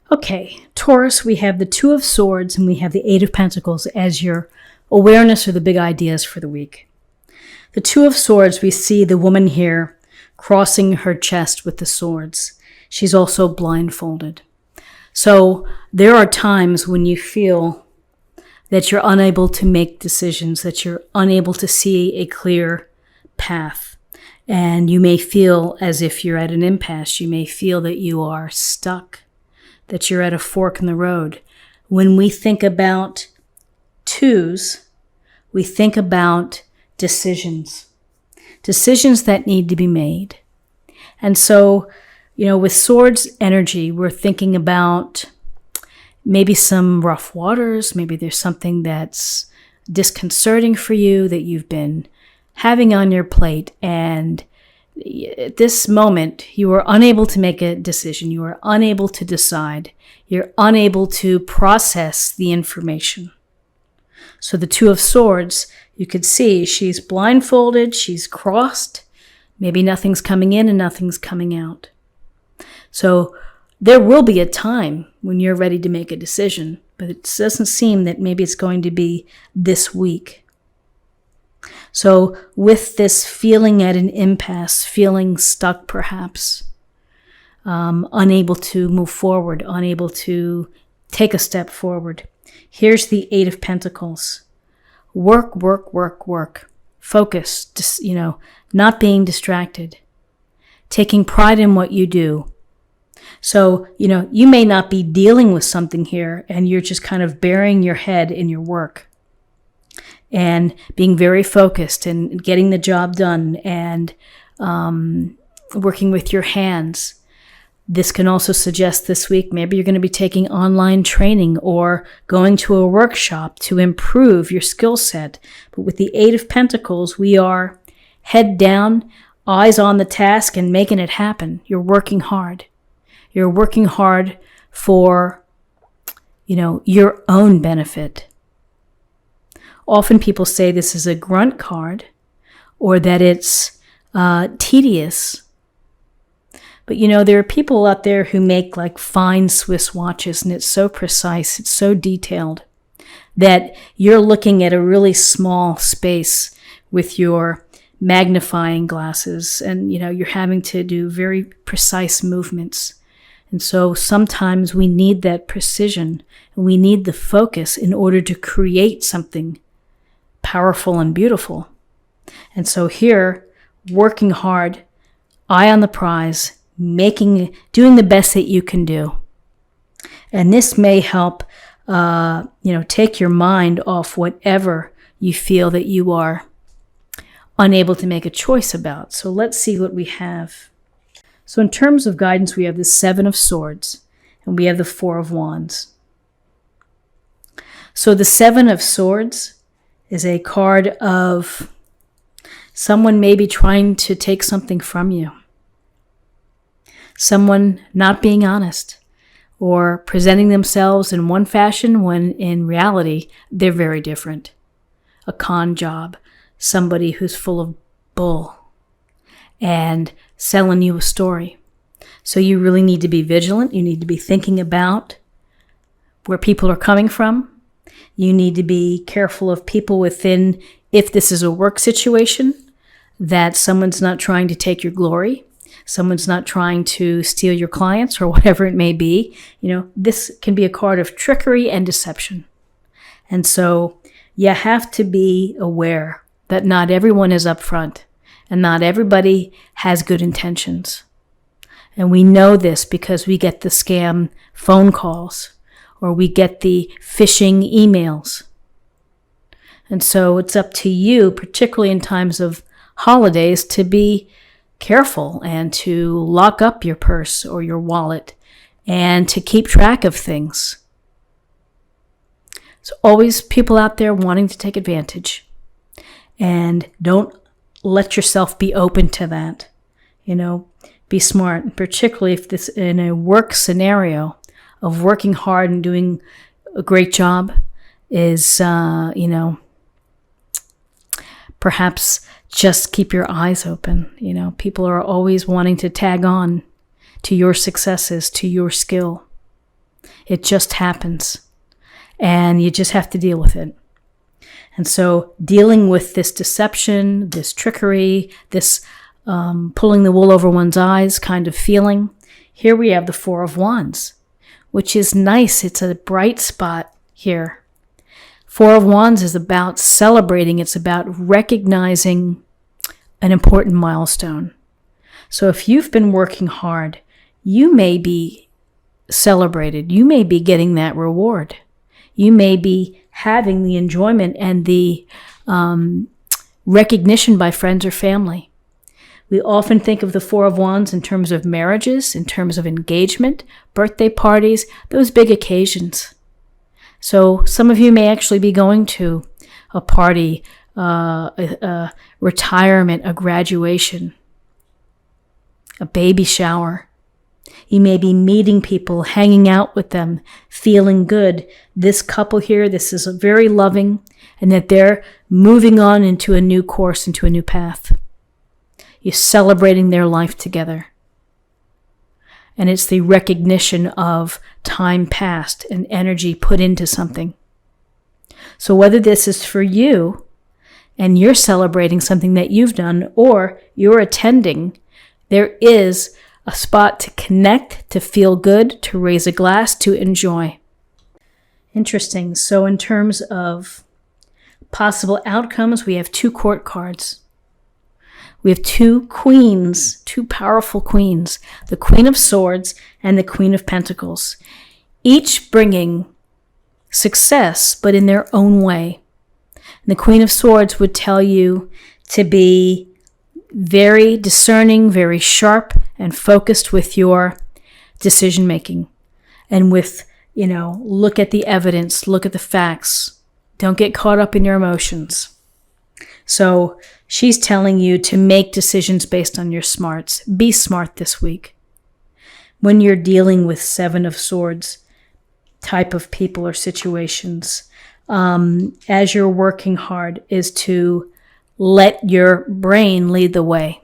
Okay, Taurus, we have the Two of Swords and we have the Eight of Pentacles as your awareness or the big ideas for the week. The Two of Swords, we see the woman here crossing her chest with the swords. She's also blindfolded. So there are times when you feel that you're unable to make decisions, that you're unable to see a clear path. And you may feel as if you're at an impasse. You may feel that you are stuck, that you're at a fork in the road. When we think about twos, we think about decisions that need to be made. And so, with swords energy, we're thinking about maybe some rough waters. Maybe there's something that's disconcerting for you that you've been having on your plate. And at this moment, you are unable to make a decision. You are unable to decide. You're unable to process the information. So the Two of Swords, you could see she's blindfolded, she's crossed. Maybe nothing's coming in and nothing's coming out. So there will be a time when you're ready to make a decision, but it doesn't seem that maybe it's going to be this week. So with this feeling at an impasse, feeling stuck perhaps, unable to move forward, unable to take a step forward, here's the Eight of Pentacles. Work, work, work, work. Focus, not being distracted. Taking pride in what you do. So, you may not be dealing with something here and you're just kind of burying your head in your work and being very focused and getting the job done and working with your hands. This can also suggest this week, maybe you're going to be taking online training or going to a workshop to improve your skill set. But with the Eight of Pentacles, we are head down, eyes on the task and making it happen. You're working hard. You're working hard for, your own benefit. Often people say this is a grunt card or that it's tedious. But there are people out there who make like fine Swiss watches and it's so precise, it's so detailed that you're looking at a really small space with your magnifying glasses and you're having to do very precise movements. And so sometimes we need that precision and we need the focus in order to create something powerful and beautiful. And so here, working hard, eye on the prize, doing the best that you can do. And this may help, take your mind off whatever you feel that you are unable to make a choice about. So let's see what we have. So in terms of guidance, we have the Seven of Swords and we have the Four of Wands. So the Seven of Swords is a card of someone maybe trying to take something from you. Someone not being honest or presenting themselves in one fashion when in reality they're very different. A con job, somebody who's full of bull and selling you a story. So you really need to be vigilant. You need to be thinking about where people are coming from. You need to be careful of people within, if this is a work situation, that someone's not trying to take your glory. Someone's not trying to steal your clients or whatever it may be. This can be a card of trickery and deception. And so you have to be aware that not everyone is upfront and not everybody has good intentions. And we know this because we get the scam phone calls or we get the phishing emails. And so it's up to you, particularly in times of holidays, to be careful and to lock up your purse or your wallet and to keep track of things. There's always people out there wanting to take advantage, and don't let yourself be open to that. Be smart, particularly if this in a work scenario of working hard and doing a great job is, perhaps just keep your eyes open. People are always wanting to tag on to your successes, to your skill. It just happens. And you just have to deal with it. And so dealing with this deception, this trickery, this pulling the wool over one's eyes kind of feeling, here we have the Four of Wands, which is nice. It's a bright spot here. Four of Wands is about celebrating. It's about recognizing an important milestone. So if you've been working hard, you may be celebrated. You may be getting that reward. You may be having the enjoyment and the recognition by friends or family. We often think of the Four of Wands in terms of marriages, in terms of engagement, birthday parties, those big occasions. So some of you may actually be going to a party, a retirement, a graduation, a baby shower. You may be meeting people, hanging out with them, feeling good. This couple here, this is very loving, and that they're moving on into a new course, into a new path. You're celebrating their life together. And it's the recognition of time past and energy put into something. So whether this is for you and you're celebrating something that you've done, or you're attending, there is a spot to connect, to feel good, to raise a glass, to enjoy. Interesting. So in terms of possible outcomes, we have two court cards. We have two queens, two powerful queens, the Queen of Swords and the Queen of Pentacles, each bringing success, but in their own way. And the Queen of Swords would tell you to be very discerning, very sharp, and focused with your decision making. And with, look at the evidence, look at the facts. Don't get caught up in your emotions. So she's telling you to make decisions based on your smarts. Be smart this week. When you're dealing with Seven of Swords type of people or situations, as you're working hard, is to let your brain lead the way.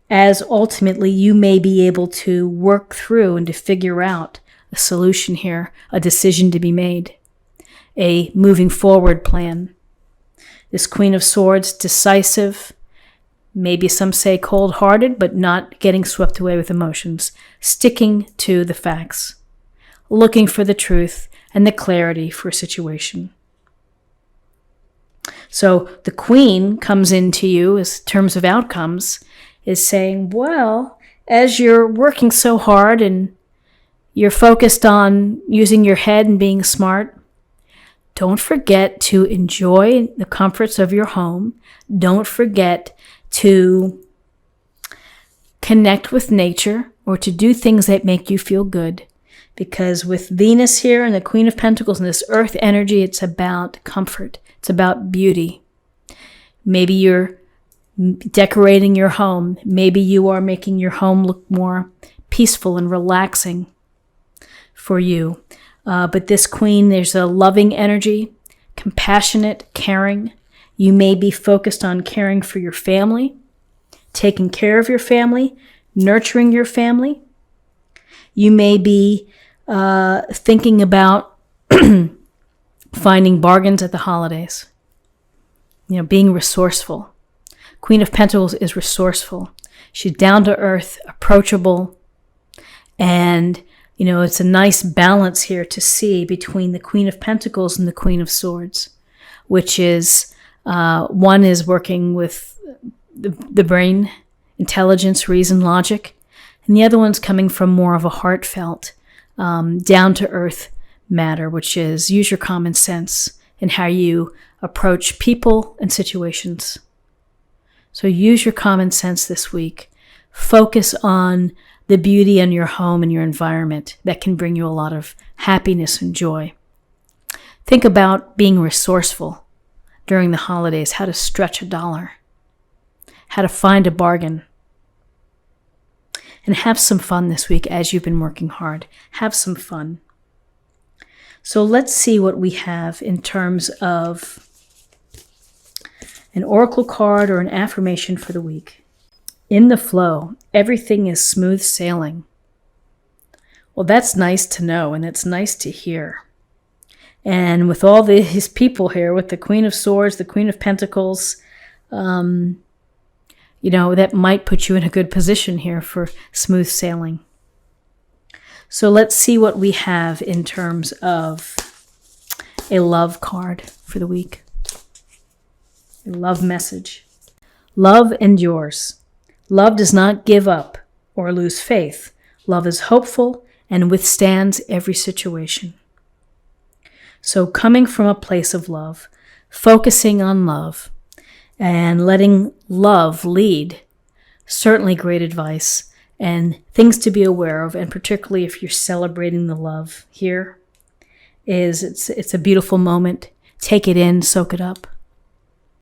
As ultimately you may be able to work through and to figure out a solution here, a decision to be made, a moving forward plan. This Queen of Swords, decisive, maybe some say cold-hearted, but not getting swept away with emotions, sticking to the facts, looking for the truth and the clarity for a situation. So the Queen comes into you as terms of outcomes, is saying, well, as you're working so hard and you're focused on using your head and being smart, don't forget to enjoy the comforts of your home. Don't forget to connect with nature or to do things that make you feel good. Because with Venus here and the Queen of Pentacles and this earth energy, it's about comfort. It's about beauty. Maybe you're decorating your home. Maybe you are making your home look more peaceful and relaxing for you. But this Queen, there's a loving energy, compassionate, caring. You may be focused on caring for your family, taking care of your family, nurturing your family. You may be thinking about finding bargains at the holidays. Being resourceful. Queen of Pentacles is resourceful. She's down to earth, approachable, and it's a nice balance here to see between the Queen of Pentacles and the Queen of Swords, which is, one is working with the brain, intelligence, reason, logic, and the other one's coming from more of a heartfelt, down-to-earth matter, which is use your common sense in how you approach people and situations. So use your common sense this week. Focus on the beauty in your home and your environment that can bring you a lot of happiness and joy. Think about being resourceful during the holidays, how to stretch $1, how to find a bargain. And have some fun this week as you've been working hard. Have some fun. So let's see what we have in terms of an oracle card or an affirmation for the week. In the flow, everything is smooth sailing. Well, that's nice to know, and that's nice to hear. And with all his people here, with the Queen of Swords, the Queen of Pentacles, that might put you in a good position here for smooth sailing. So let's see what we have in terms of a love card for the week. A love message. Love endures. Love does not give up or lose faith. Love is hopeful and withstands every situation. So coming from a place of love, focusing on love, and letting love lead, certainly great advice and things to be aware of, and particularly if you're celebrating the love here, it's a beautiful moment. Take it in, soak it up.